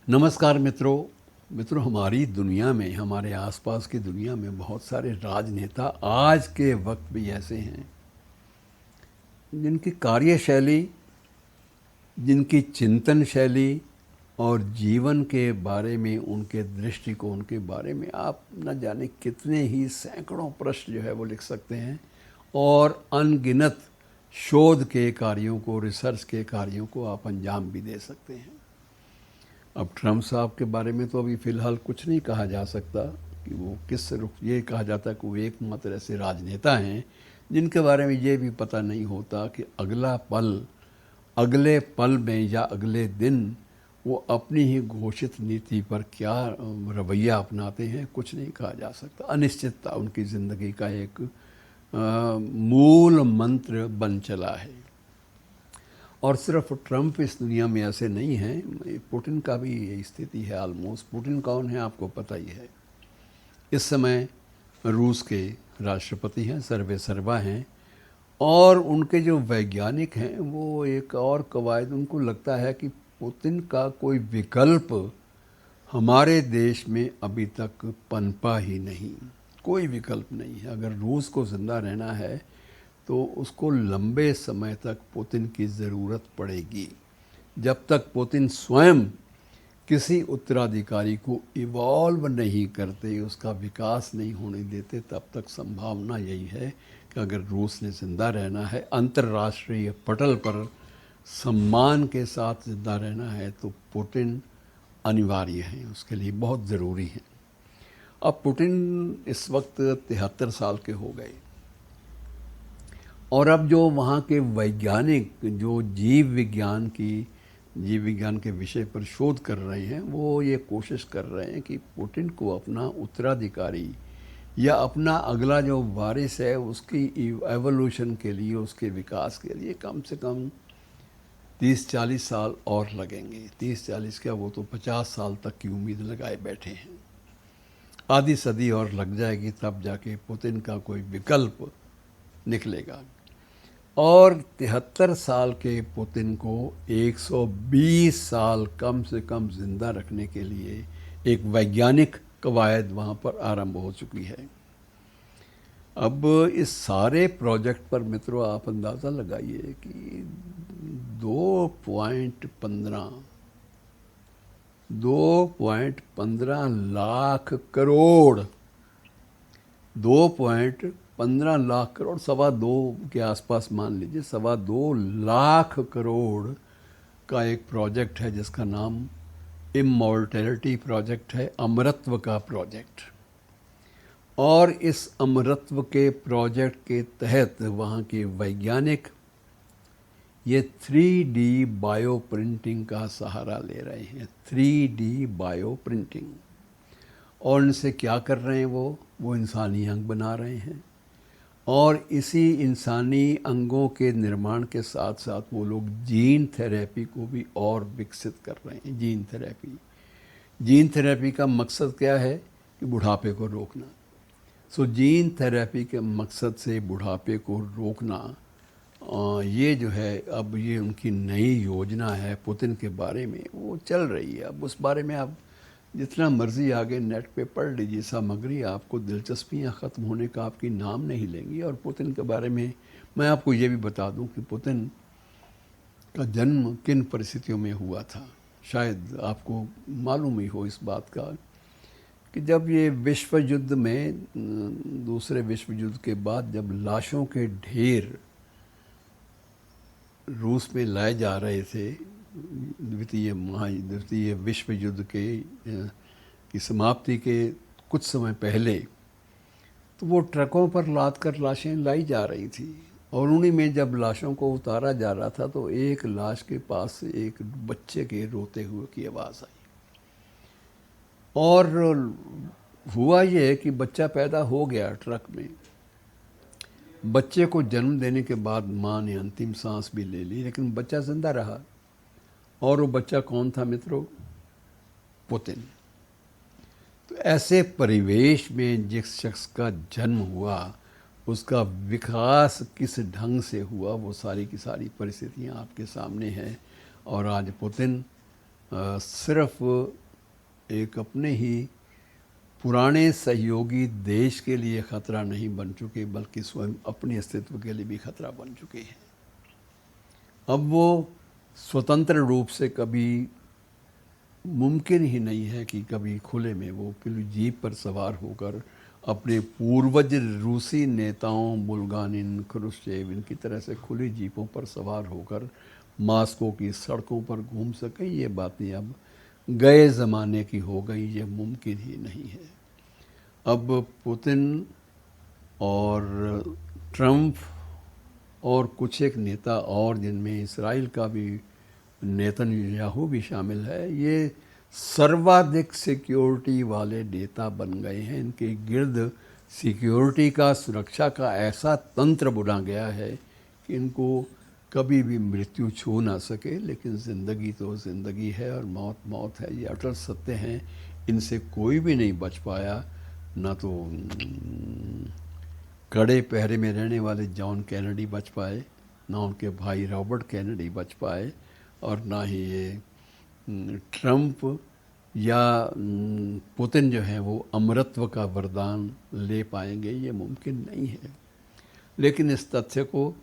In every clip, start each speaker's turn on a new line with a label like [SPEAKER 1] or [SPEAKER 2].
[SPEAKER 1] नमस्कार मित्रों, हमारी दुनिया में, हमारे आसपास की दुनिया में बहुत सारे राजनेता आज के वक्त भी ऐसे हैं जिनकी कार्यशैली, जिनकी चिंतन शैली और जीवन के बारे में उनके दृष्टिकोण के बारे में आप न जाने कितने ही सैकड़ों प्रश्न जो है वो लिख सकते हैं और अनगिनत शोध के कार्यों को, रिसर्च के कार्यों को आप अंजाम भी दे सकते हैं। अब ट्रम्प साहब के बारे में तो अभी फ़िलहाल कुछ नहीं कहा जा सकता कि वो किस रुख, ये कहा जाता है कि वो एकमात्र ऐसे राजनेता हैं जिनके बारे में ये भी पता नहीं होता कि अगले पल में या अगले दिन वो अपनी ही घोषित नीति पर क्या रवैया अपनाते हैं, कुछ नहीं कहा जा सकता। अनिश्चितता उनकी ज़िंदगी का एक मूल मंत्र बन चला है। और सिर्फ ट्रम्प इस दुनिया में ऐसे नहीं हैं, पुतिन का भी यही स्थिति है ऑलमोस्ट। पुतिन कौन है आपको पता ही है। इस समय रूस के राष्ट्रपति हैं, सर्वे सर्वा हैं, और उनके जो वैज्ञानिक हैं वो एक और कवायद, उनको लगता है कि पुतिन का कोई विकल्प हमारे देश में अभी तक पनपा ही नहीं, कोई विकल्प नहीं है। अगर रूस को ज़िंदा रहना है तो उसको लंबे समय तक पुतिन की ज़रूरत पड़ेगी। जब तक पुतिन स्वयं किसी उत्तराधिकारी को इवॉल्व नहीं करते, उसका विकास नहीं होने देते, तब तक संभावना यही है कि अगर रूस ने ज़िंदा रहना है, अंतर्राष्ट्रीय पटल पर सम्मान के साथ ज़िंदा रहना है, तो पुतिन अनिवार्य है, उसके लिए बहुत ज़रूरी है। अब पुतिन इस वक्त 73 साल के हो गए और अब जो वहाँ के वैज्ञानिक जो जीव विज्ञान के विषय पर शोध कर रहे हैं, वो ये कोशिश कर रहे हैं कि पुतिन को अपना उत्तराधिकारी या अपना अगला जो वारिस है उसकी एवोल्यूशन के लिए, उसके विकास के लिए कम से कम 30-40 साल और लगेंगे। 30-40 क्या, वो तो 50 साल तक की उम्मीद लगाए बैठे हैं। आधी सदी और लग जाएगी, तब जाके पुतिन का कोई विकल्प निकलेगा। और 73 साल के पुतिन को 120 साल कम से कम ज़िंदा रखने के लिए एक वैज्ञानिक कवायद वहाँ पर आरंभ हो चुकी है। अब इस सारे प्रोजेक्ट पर मित्रों आप अंदाज़ा लगाइए कि 2.15 लाख करोड़, 2.15 लाख करोड़, 2.25 के आसपास मान लीजिए, 2.25 लाख करोड़ का एक प्रोजेक्ट है जिसका नाम इमॉर्टैलिटी प्रोजेक्ट है, अमरत्व का प्रोजेक्ट। और इस अमरत्व के प्रोजेक्ट के तहत वहाँ के वैज्ञानिक ये 3D बायो प्रिंटिंग का सहारा ले रहे हैं। 3D bio printing. और इनसे क्या कर रहे हैं, वो इंसानी अंग बना रहे हैं। और इसी इंसानी अंगों के निर्माण के साथ साथ वो लोग जीन थेरेपी को भी और विकसित कर रहे हैं। जीन थेरेपी का मकसद क्या है कि बुढ़ापे को रोकना। सो जीन थेरेपी के मकसद से बुढ़ापे को रोकना, ये जो है अब ये उनकी नई योजना है पुतिन के बारे में, वो चल रही है। अब उस बारे में आप जितना मर्ज़ी आगे नेट पे पढ़ लीजिए सामग्री, आपको दिलचस्पियाँ ख़त्म होने का आपकी नाम नहीं लेंगी। और पुतिन के बारे में मैं आपको ये भी बता दूं कि पुतिन का जन्म किन परिस्थितियों में हुआ था। शायद आपको मालूम ही हो इस बात का कि जब ये विश्व युद्ध में, दूसरे विश्व युद्ध के बाद जब लाशों के ढेर रूस में लाए जा रहे थे, द्वितीय विश्व युद्ध की समाप्ति के कुछ समय पहले, तो वो ट्रकों पर लाद कर लाशें लाई जा रही थी। और उन्हीं में जब लाशों को उतारा जा रहा था तो एक लाश के पास से एक बच्चे के रोते हुए की आवाज़ आई। और हुआ ये कि बच्चा पैदा हो गया ट्रक में। बच्चे को जन्म देने के बाद माँ ने अंतिम सांस भी ले ली, लेकिन बच्चा जिंदा रहा। और वो बच्चा कौन था मित्रों? पुतिन। तो ऐसे परिवेश में जिस शख्स का जन्म हुआ, उसका विकास किस ढंग से हुआ, वो सारी की सारी परिस्थितियाँ आपके सामने हैं। और आज पुतिन सिर्फ एक अपने ही पुराने सहयोगी देश के लिए खतरा नहीं बन चुके, बल्कि स्वयं अपने अस्तित्व के लिए भी खतरा बन चुके हैं। अब वो स्वतंत्र रूप से कभी मुमकिन ही नहीं है कि कभी खुले में वो जीप पर सवार होकर अपने पूर्वज रूसी नेताओं बुल्गानिन, क्रुश्चेव, इनकी तरह से खुली जीपों पर सवार होकर मास्को की सड़कों पर घूम सके। ये बातें अब गए ज़माने की हो गई, ये मुमकिन ही नहीं है। अब पुतिन और ट्रंप और कुछ एक नेता और, जिनमें इसराइल का भी नेतन्याहू भी शामिल है, ये सर्वाधिक सिक्योरिटी वाले नेता बन गए हैं। इनके गिर्द सिक्योरिटी का, सुरक्षा का ऐसा तंत्र बुना गया है कि इनको कभी भी मृत्यु छू ना सके। लेकिन ज़िंदगी तो ज़िंदगी है और मौत मौत है, ये अटल सत्य हैं। इनसे कोई भी नहीं बच पाया, ना तो कड़े पहरे में रहने वाले जॉन कैनेडी बच पाए, ना उनके भाई रॉबर्ट कैनेडी बच पाए, और ना ही ये ट्रंप या पुतिन जो है वो अमरत्व का वरदान ले पाएंगे। ये मुमकिन नहीं है। लेकिन इस तथ्य को,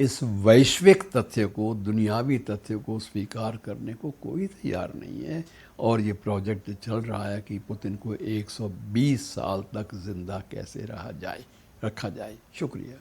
[SPEAKER 1] इस वैश्विक तथ्य को, दुनियावी तथ्य को स्वीकार करने को कोई तैयार नहीं है। और ये प्रोजेक्ट चल रहा है कि पुतिन को 120 साल तक जिंदा कैसे रखा जाए। शुक्रिया।